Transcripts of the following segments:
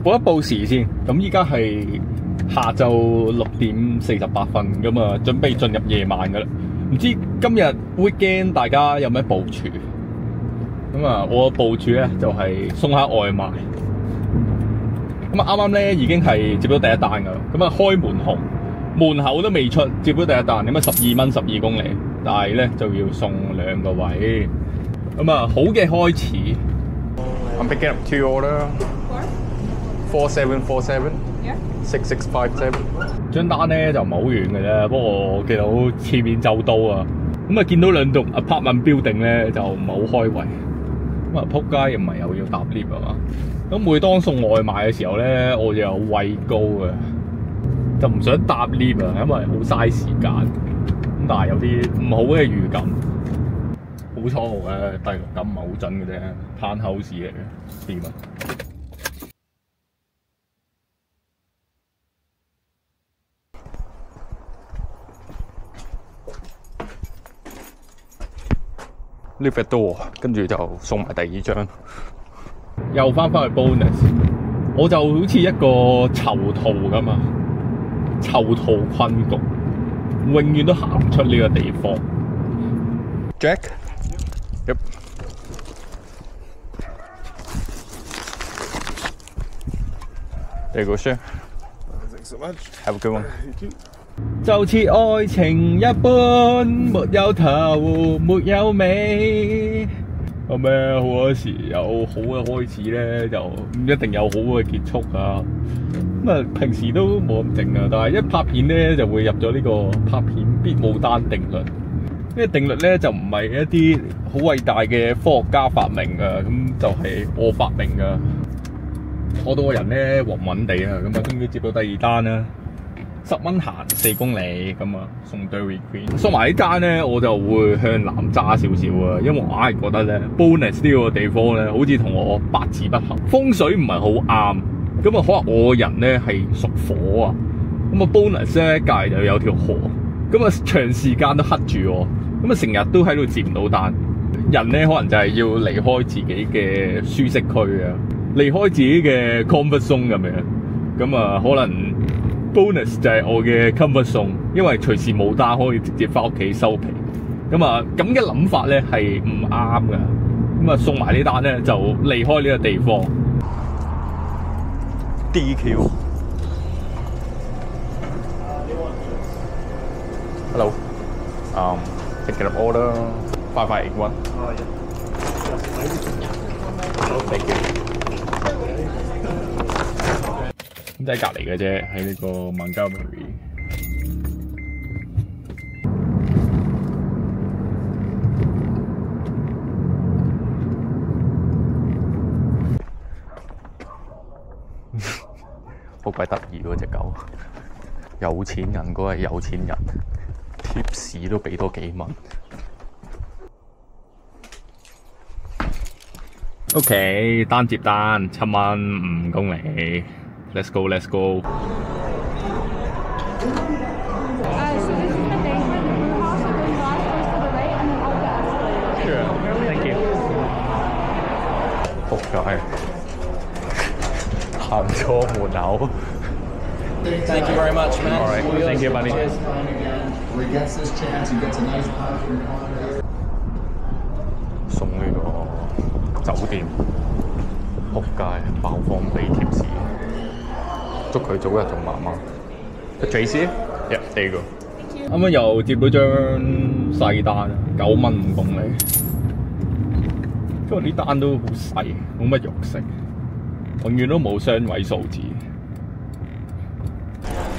報一報時先。咁依家係下晝6:48咁啊，準備進入夜晚噶啦。唔知今日 weekend 大家有咩部署？咁啊，我部署咧就係送下外賣。咁啊，啱啱咧已經係接到第一單噶啦。咁啊，開門紅，門口都未出，接到第一單。咁啊，12蚊12公里，但係咧就要送2個位。咁啊，好嘅開始。I'm picking up 2 order. 4747 6657。張單咧就唔係好遠嘅啫，不過我見到前面就到啊。咁啊，見到2棟 apartment building 咧就唔係好開胃。咁啊，撲街又唔係又要搭 lift 啊嘛。咁每當送外賣嘅時候咧，我就有畏高嘅，就唔想搭 lift 啊，因為好嘥時間。咁但係有啲唔好嘅預感。好彩我嘅第六感唔係好準嘅啫，攤口市嚟嘅，掂啊！呢隻多，跟住就送埋第2張，又翻去 bonus， 我就好似一個囚徒咁啊，囚徒困局，永遠都行唔出呢個地方。Jack。Yep. There you go, sir. Thanks so much. Have a good one. 就似愛情一般，沒有頭，沒有尾。咁咧，好多時有好嘅開始咧，就唔一定有好嘅結束啊。咁啊，平時都冇咁靜啊，但係一拍片咧，就會入咗呢個拍片必冇單定律。呢個定律咧就唔係一啲好偉大嘅科學家發明㗎，咁就係我發明㗎。我到個人咧暈暈地啊，咁啊終於接到第2單啦，10蚊行4公里咁啊，送 Dairy Queen。送埋呢單咧，我就會向南揸少少啊，因為我硬係覺得咧 bonus 呢個地方咧，好似同我八字不合，風水唔係好啱。咁啊，可能我個人咧係屬火啊，咁啊 bonus 咧隔離就有條河，咁啊長時間都黑住我。咁啊，成日都喺度接唔到單，人咧可能就係要離開自己嘅舒適區啊，離開自己嘅 comfort zone 咁樣。咁啊，可能 bonus 就係我嘅 comfort zone， 因為隨時冇單可以直接翻屋企收皮。咁啊，咁嘅諗法咧係唔啱㗎。咁啊，送埋呢單咧就離開呢個地方。DQ。Hello。Picking up order 5581。Thank you。咁就喺隔離嘅啫，喺呢個 Montgomery。好鬼得意嗰隻狗，有錢人嗰係有錢人。貼士都俾多幾蚊。OK， 單接單7蚊5公里。Let's go, let's go。Thank you。仆街，行錯門口。Thank you very much, man. All right, thank you, buddy. Gets this chance, he gets a nice option. 送呢個酒店，仆街爆放俾貼士，祝佢早日做媽媽。Tracy， yeah, there you go。啱啱又接到張細單，9蚊5公里。因為啲單都好細，冇乜肉食，永遠都冇雙位數字。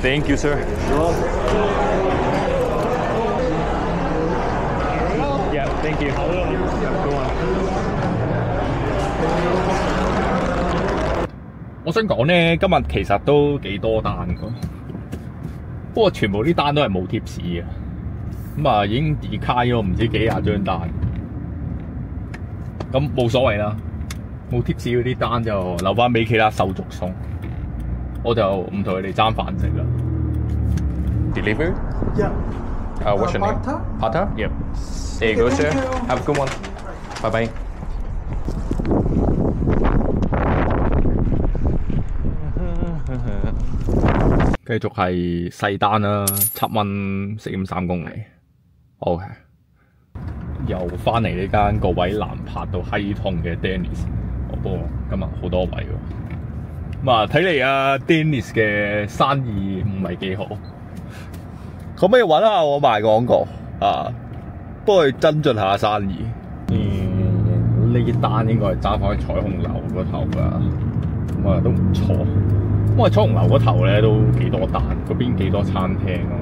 Thank you, sir. Yeah, thank you. Go on. 我想講咧，今日其實都幾多單㗎，不過全部啲單都係冇貼士嘅，咁啊已經decline咗唔知幾廿張單，咁冇所謂啦，冇貼士嗰啲單就留翻俾其他手續送，我就唔同佢哋爭飯食啦。Deliver? Yeah. What's your name? Pata? Yep. There you go, sir. Have a good one. Bye bye. 繼續係細單啦，7蚊4.3公里。OK， 又翻嚟呢間個位難拍到閪痛嘅 Dennis。不過今日好多位喎。咁啊，睇嚟啊 Dennis 嘅生意唔係幾好。可唔可以揾下我賣廣告啊？幫佢增進下生意。呢單應該係揸翻去彩虹樓嗰頭㗎，咁啊都唔錯。因為彩虹樓嗰頭咧都幾多單，嗰邊幾多餐廳啊。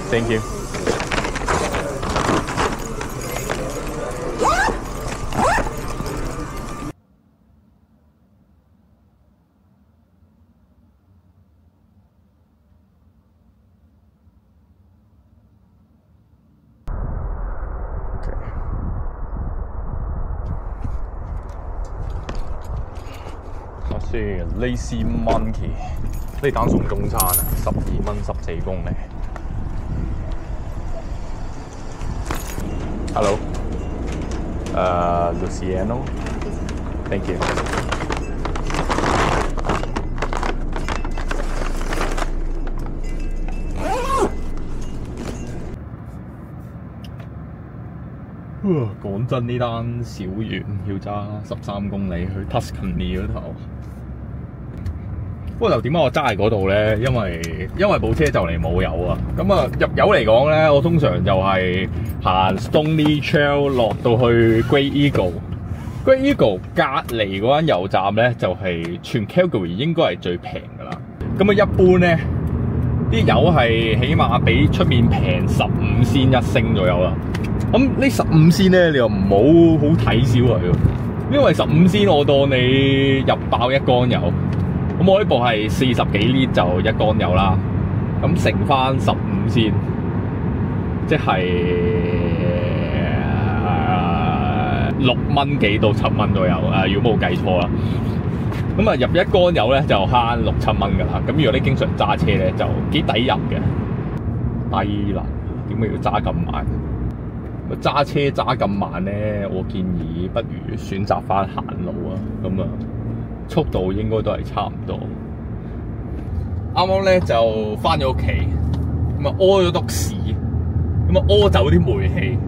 Thank you。Lazy Monkey 呢單送中餐啊，12蚊14公里。Hello， Luciano，Thank you。講真，呢單小遠要揸13公里去 Tuscany 嗰頭。不過就點解我揸喺嗰度咧？因為部車就嚟冇油啊！咁啊入油嚟講咧，我通常就係行 Stoney Trail 落到去 Great Eagle。Great Eagle 隔離嗰間油站咧，就係全 Calgary 應該係最平噶啦。咁啊一般咧，啲油係起碼比出面平15仙一升左右啦。咁呢15仙咧，你又唔好睇小佢，因為15仙我當你入爆一缸油。咁我呢部係40幾litre就一缸油啦，咁乘翻15先，即係6蚊幾到7蚊左右，如果冇計錯啦。咁啊入一缸油咧就慳6、7蚊噶啦。咁如果你經常揸車咧就幾抵入嘅。低能，點解要揸咁慢？揸車揸咁慢咧，我建議不如選擇翻行路啊。咁啊〜速度應該都係差唔多。啱啱咧就翻咗屋企，咁啊屙咗篤屎，咁啊屙走啲霉氣。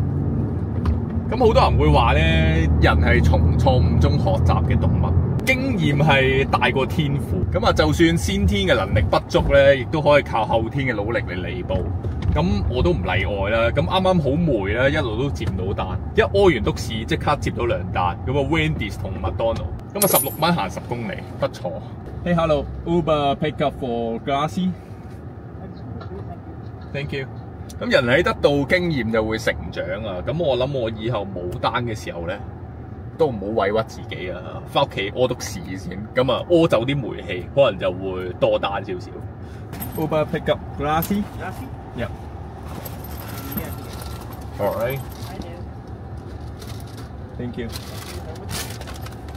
咁好多人會話咧，人係從錯誤中學習嘅動物，經驗係大過天賦。咁啊，就算先天嘅能力不足咧，亦都可以靠後天嘅努力嚟彌補。咁我都唔例外啦。咁啱啱好霉啦，一路都接唔到單，一屙完篤屎即刻接到2單。咁啊 Wendy's 同麥當勞。咁啊16蚊行10公里，不錯。Hey hello, Uber pick up for Glassy. Thank you。咁人喺得到經驗就會成長啊。咁我諗我以後冇單嘅時候咧，都唔好委屈自己啊。翻屋企屙篤屎先，咁啊屙走啲霉氣，可能就會多單少少。Uber pick up Glassy. Yep. All right. Thank you.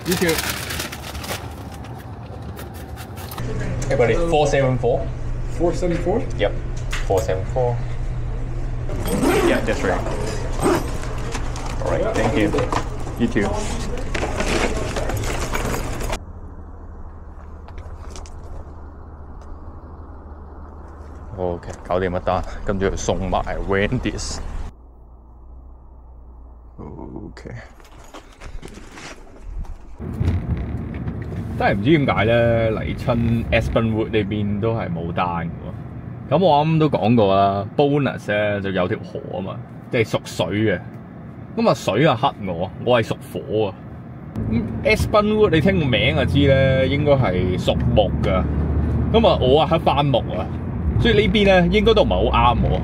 You too. Hey buddy, 474. 474? Yep, 474. Yeah, that's right. All right, thank you. You too. OK， 搞掂一單，跟住送埋 Wendy's。OK。真係唔知點解咧，嚟親 Aspenwood 呢邊都係冇單嘅喎。咁我啱都講過啦 ，bonus 咧就有條河啊嘛，即係屬水嘅。咁啊水啊黑我係屬火啊。咁 Aspenwood 你聽個名就知咧，應該係屬木㗎。咁啊我啊黑番木啊，所以呢邊咧應該都唔係好啱我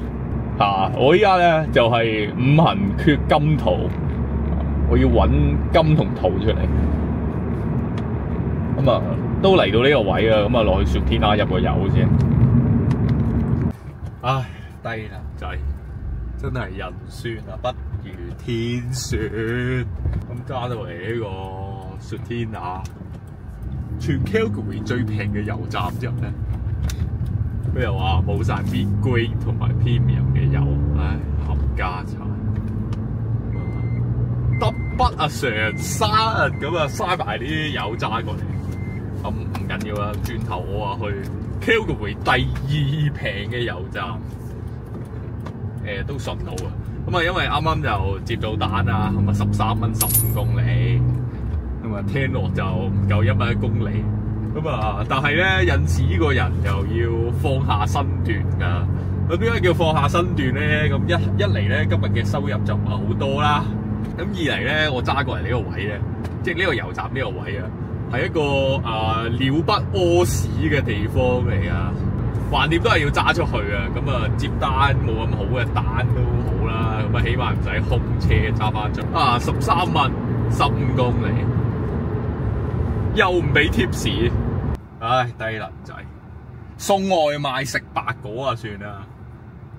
嚇。我依家咧就係5行缺金土，我要揾金同土出嚟。咁啊，都嚟到呢個位啦，咁啊落去雪天啦，入個油先。唉，低啦滯，真係人算啊，不如天算。咁揸到嚟呢個雪天啊，全 Calgary 最平嘅油站之後咧，佢又話冇晒 mid grade 同埋 premium 嘅油，唉，冚家產。得筆啊，成山咁啊，嘥埋啲油揸過嚟。咁唔緊緊要啦。轉頭我話去 Calgary 第2平嘅油站，都順路啊。咁啊，因為啱啱就接到單啦，咁啊13蚊15公里，咁啊聽落就唔夠1蚊1公里。咁啊，但係咧有時呢個人又要放下身段㗎。咁點解叫放下身段咧？咁一嚟咧，今日嘅收入就唔係好多啦。咁二嚟咧，我揸過嚟呢個位咧，即係呢個油站呢個位啊，係一個鳥不屙屎嘅地方嚟啊！橫掂都係要揸出去啊！咁啊，接單冇咁好嘅單都好啦，咁啊，起碼唔使空車揸翻出。13蚊15公里，又唔俾貼士，唉，低能仔！送外賣食白果啊，算啦，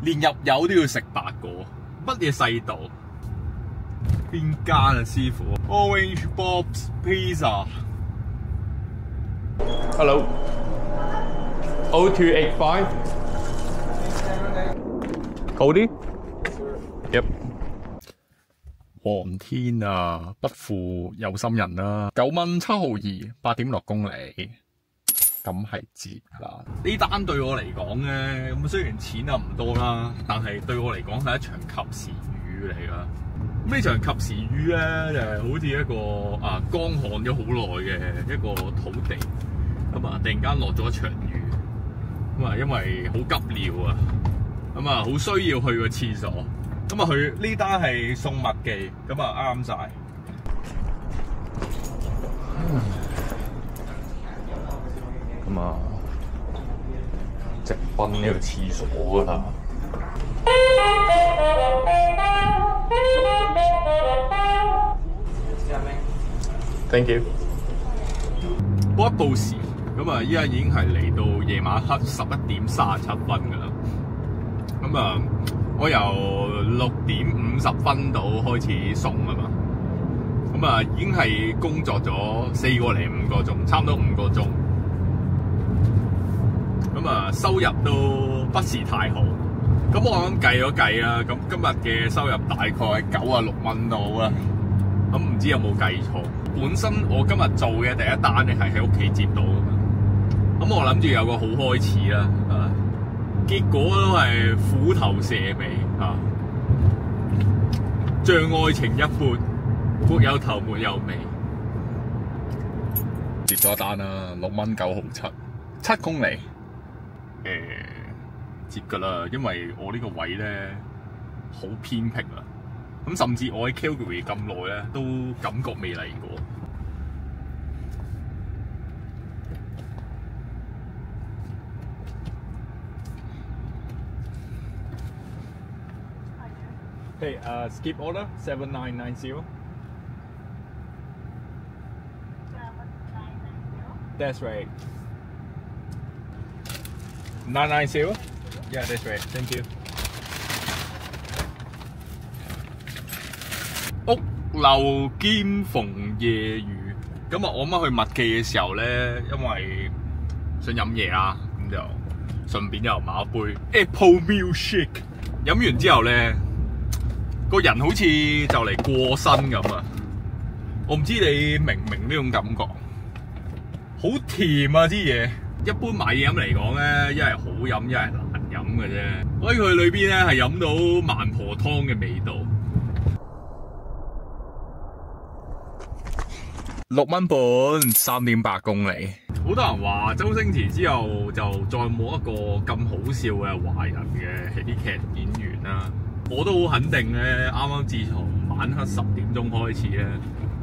連入油都要食白果，乜嘢世道？邊間啊，師傅 ？Orange Bob's Pizza。Hello。0285。Cody。Yep。黃天啊，不負有心人啦，9蚊7毫2，8.6公里。咁係折啦！呢單對我嚟講咧，咁雖然錢又唔多啦，但係對我嚟講係一場及時雨嚟㗎。咁呢場及時雨咧，就係好似一個乾旱咗好耐嘅一個土地，咁啊突然間落咗一場雨，咁啊因為好急尿啊，咁啊好需要去個廁所，咁啊佢呢單係送麥記，咁啊啱晒。咁啊，直奔呢個廁所㗎啦。Thank you。報一報時，咁啊，依家已經係嚟到夜晚黑11:37㗎啦。咁啊，我由6:50度開始送啊嘛。咁啊，已經係工作咗4個零5個鐘，差唔多5個鐘。咁啊，收入都不是太好。咁我啱計咗計啦，咁今日嘅收入大概係96蚊到啦。咁唔知有冇計錯？本身我今日做嘅第一單咧係喺屋企接到㗎嘛。咁我諗住有個好開始啦，結果都係虎頭蛇尾啊！像愛情一般，沒有頭沒有尾。接咗單啦，6蚊9毫7，7公里。接㗎啦，因為我呢個位咧好偏僻啊，咁甚至我喺 Calgary 咁耐咧，都感覺未嚟過。Hey, skip order 7990. That's right. 990? Yeah, that's right. Thank you. 屋漏兼逢夜雨，咁啊，我啱去麥記嘅時候咧，因為想飲嘢啦，咁就順便又買一杯 Apple Milkshake。飲完之後咧，個人好似就嚟過身咁啊！我唔知你明唔明呢種感覺？好甜啊！啲嘢。一般買嘢飲嚟講咧，一係好飲，一係難飲嘅啫。我喺佢裏邊咧係飲到孟婆湯嘅味道。6蚊半，3.8公里。好多人話周星馳之後就再冇一個咁好笑嘅華人嘅喜劇演員啦。我都好肯定咧，啱啱自從晚黑10點鐘開始咧，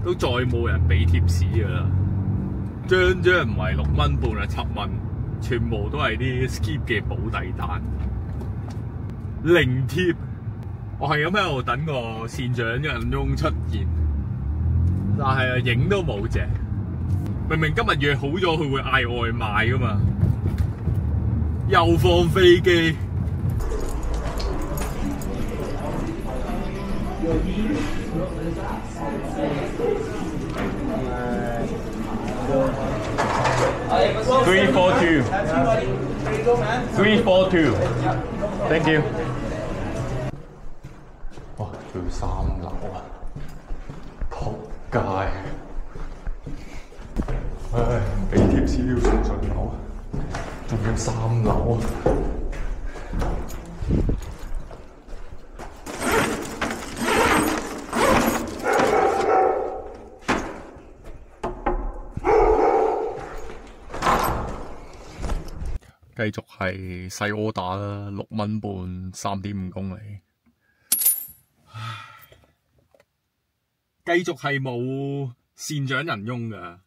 都再冇人俾貼士噶啦。張唔係6蚊半啊，7蚊，全部都係啲 skip 嘅保底單，零貼。我係咁喺度等個善長人翁出現，但係影都冇隻。明明今日約好咗佢會嗌外賣噶嘛，又放飛機。342 Thank you。哇，仲要3樓啊！仆街！唉，唔俾貼士都要上樓，仲要3樓。繼續係細order啦，6蚊半3.5公里。繼續係冇善長人翁㗎。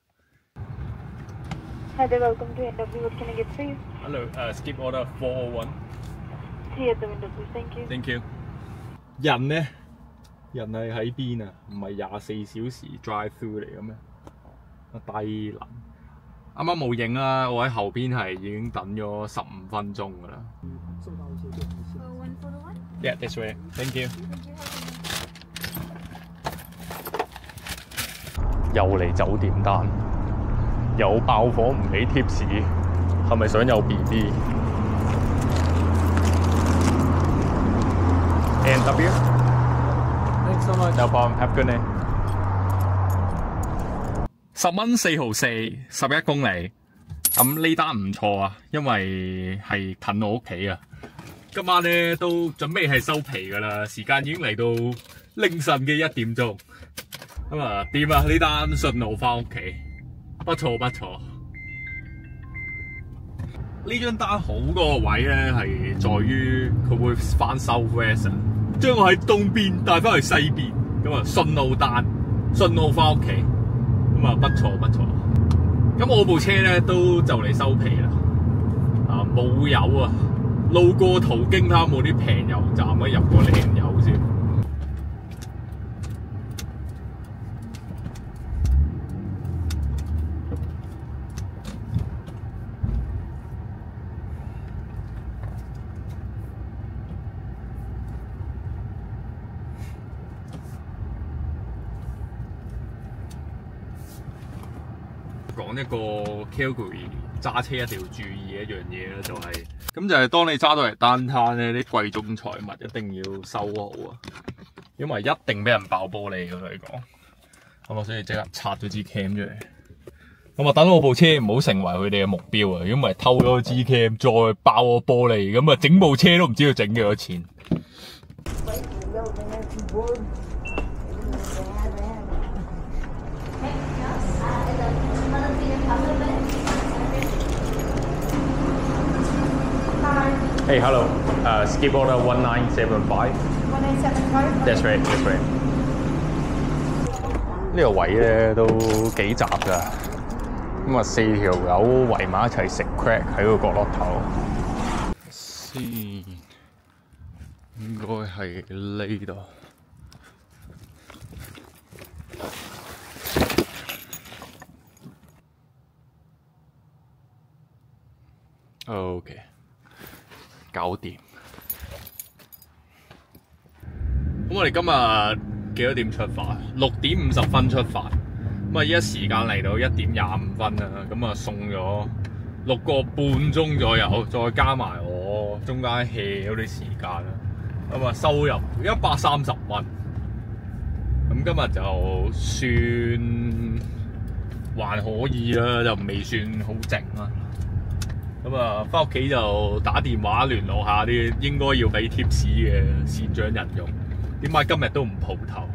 Hi there, welcome to NW. What can I get for you? Hello, skip order 401. See at the window, please. Thank you. Thank you. 人呢？人係喺邊啊？唔係24小時 drive through 嚟嘅咩？低能！啱啱冇影啦，我喺後邊係已經等咗15分鐘㗎啦。Yeah, this way. Thank you. 又嚟酒店單，又爆火唔俾貼士，係咪想有 BB？ NW. Thanks so much. No problem. Have a good day. 10蚊4毫4，11公里。咁呢單唔錯啊，因為係近我屋企啊。今晚咧都準備係收皮㗎啦，時間已經嚟到凌晨嘅1點鐘。咁啊掂啊！呢單順路翻屋企，不錯不錯。呢張單好嗰個位咧係在於佢會翻 South West 啊，將我喺東邊帶翻去西邊，咁啊順路單，順路翻屋企，咁啊不錯不錯。咁我部車咧都就嚟收皮啦，啊冇油啊，路過途經睇下冇啲平油站啊，入個靚油先。講一個 Calgary 揸車一定要注意嘅一樣嘢咧，就係當你揸到嚟單攤咧，啲貴重財物一定要收好啊，因為一定俾人爆玻璃嘅嚟講。咁啊，所以即刻拆咗支 cam 出嚟。咁啊，等我部車唔好成為佢哋嘅目標啊！如果唔係偷咗支 cam 再爆我玻璃，咁啊整部車都唔知要整幾多錢。Hey, hello. Skip order 1975. 1975? That's right, that's right. 呢個位咧都幾雜㗎，咁啊4條友圍埋一齊食 crack 喺個角落頭。先應該係呢度。OK。搞掂。咁我哋今日幾多點出發？6點50分出發。咁啊，依家時間嚟到1點25分啦。咁啊，送咗6個半鐘左右，再加埋我中間 hea 嗰啲時間啦。咁啊，收入130蚊。咁今日就算還可以啦，就未算好靜啦。咁啊，翻屋企就打電話聯絡下啲應該要俾貼士嘅善長人用。點解今日都唔蒲頭？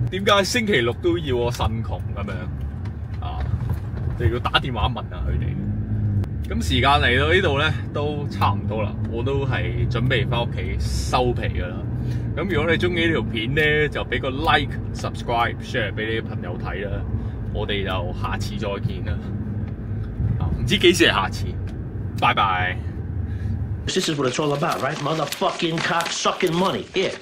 點解星期六都要我呻窮咁樣啊？就要打電話問下佢哋。咁時間嚟到呢度咧，都差唔多啦。我都係準備翻屋企收皮噶啦。咁如果你中意呢條片咧，就俾個 like、subscribe、share 俾你啲朋友睇啦。我哋就下次再見啦。唔知幾時係下次，拜拜。 This is what it's all about, right? Motherfucking cock sucking money. Here.